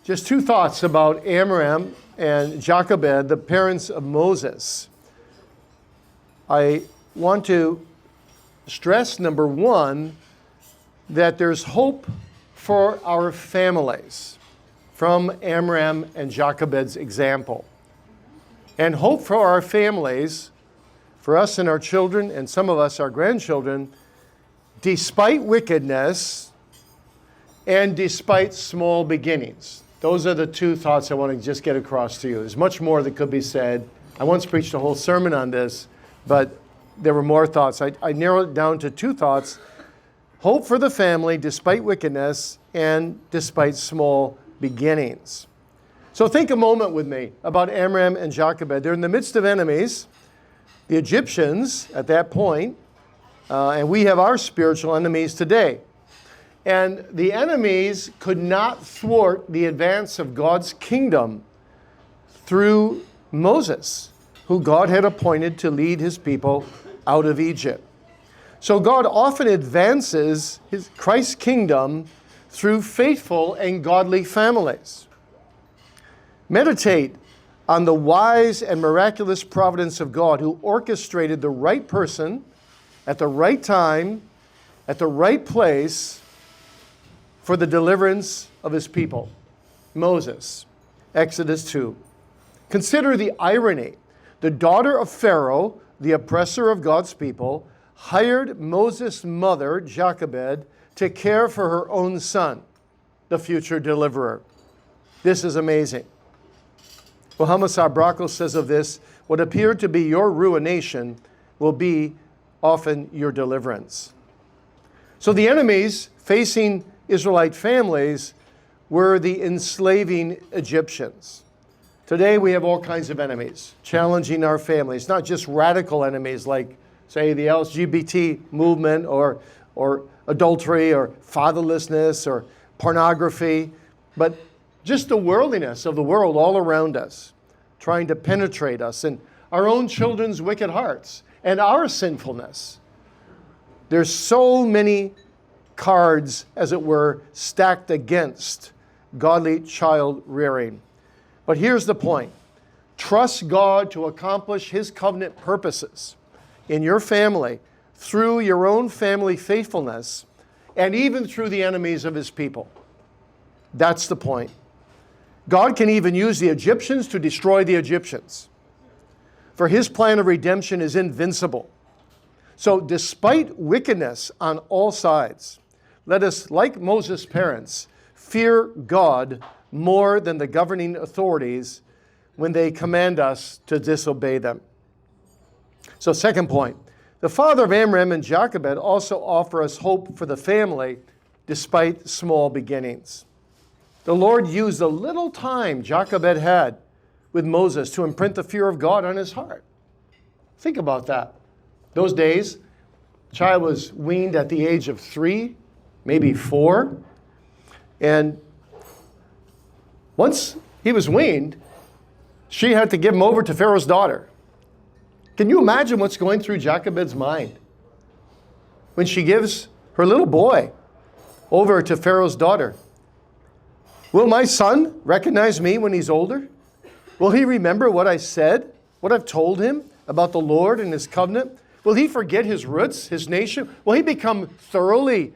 Just two thoughts about Amram and Jochebed, the parents of Moses. I want to stress, number one, that there's hope for our families from Amram and Jochebed's example. And hope for our families, for us and our children, and some of us, our grandchildren, despite wickedness and despite small beginnings. Those are the two thoughts I want to just get across to you. There's much more that could be said. I once preached a whole sermon on this, but there were more thoughts. I narrowed it down to two thoughts. Hope for the family despite wickedness and despite small beginnings. So think a moment with me about Amram and Jochebed. They're in the midst of enemies, the Egyptians at that point, and we have our spiritual enemies today. And the enemies could not thwart the advance of God's kingdom through Moses, who God had appointed to lead his people out of Egypt. So God often advances Christ's kingdom through faithful and godly families. Meditate on the wise and miraculous providence of God, who orchestrated the right person at the right time, at the right place, for the deliverance of his people. Moses, Exodus 2. Consider the irony. The daughter of Pharaoh, the oppressor of God's people, hired Moses' mother, Jochebed, to care for her own son, the future deliverer. This is amazing. Muhammad Sabrako says of this, what appeared to be your ruination will be often your deliverance. So the enemies facing Israelite families were the enslaving Egyptians. Today we have all kinds of enemies challenging our families, not just radical enemies like, say, the LGBT movement or adultery or fatherlessness or pornography, but just the worldliness of the world all around us, trying to penetrate us and our own children's wicked hearts and our sinfulness. There's so many cards, as it were, stacked against godly child rearing. But here's the point. Trust God to accomplish his covenant purposes in your family through your own family faithfulness and even through the enemies of his people. That's the point. God can even use the Egyptians to destroy the Egyptians. For his plan of redemption is invincible. So despite wickedness on all sides, let us, like Moses' parents, fear God more than the governing authorities when they command us to disobey them. So second point, the father of Amram and Jochebed also offer us hope for the family despite small beginnings. The Lord used the little time Jochebed had with Moses to imprint the fear of God on his heart. Think about that. Those days, the child was weaned at the age of 3, maybe 4. And once he was weaned, she had to give him over to Pharaoh's daughter. Can you imagine what's going through Jochebed's mind when she gives her little boy over to Pharaoh's daughter? Will my son recognize me when he's older? Will he remember what I said, what I've told him about the Lord and his covenant? Will he forget his roots, his nation? Will he become thoroughly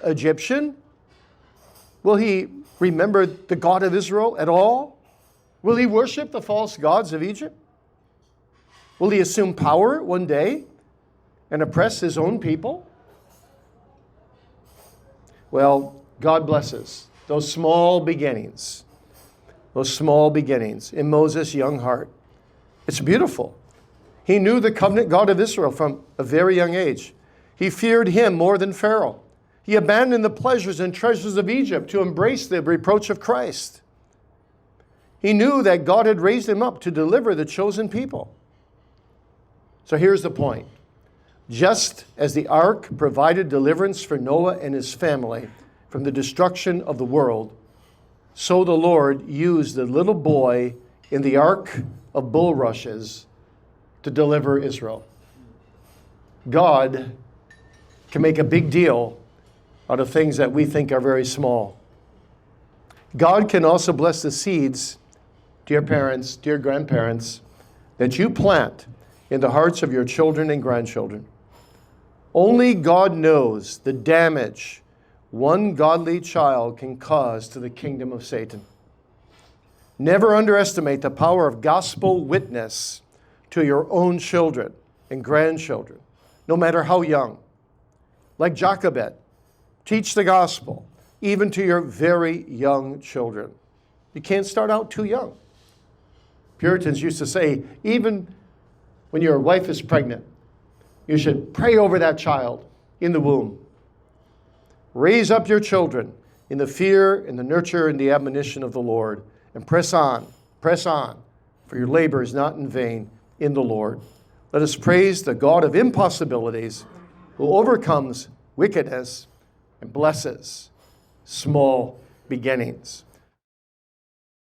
Egyptian? Will he remember the God of Israel at all? Will he worship the false gods of Egypt? Will he assume power one day and oppress his own people? Well, God blesses those small beginnings in Moses' young heart. It's beautiful. He knew the covenant God of Israel from a very young age. He feared him more than Pharaoh. He abandoned the pleasures and treasures of Egypt to embrace the reproach of Christ. He knew that God had raised him up to deliver the chosen people. So here's the point. Just as the ark provided deliverance for Noah and his family from the destruction of the world, so the Lord used the little boy in the ark of bulrushes to deliver Israel. God can make a big deal out of things that we think are very small. God can also bless the seeds, dear parents, dear grandparents, that you plant in the hearts of your children and grandchildren. Only God knows the damage one godly child can cause to the kingdom of Satan. Never underestimate the power of gospel witness to your own children and grandchildren, no matter how young. Like Jochebed, teach the gospel even to your very young children. You can't start out too young. Puritans used to say, even when your wife is pregnant, you should pray over that child in the womb. Raise up your children in the fear, in the nurture, and the admonition of the Lord. And press on, for your labor is not in vain in the Lord. Let us praise the God of impossibilities, who overcomes wickedness and blesses small beginnings.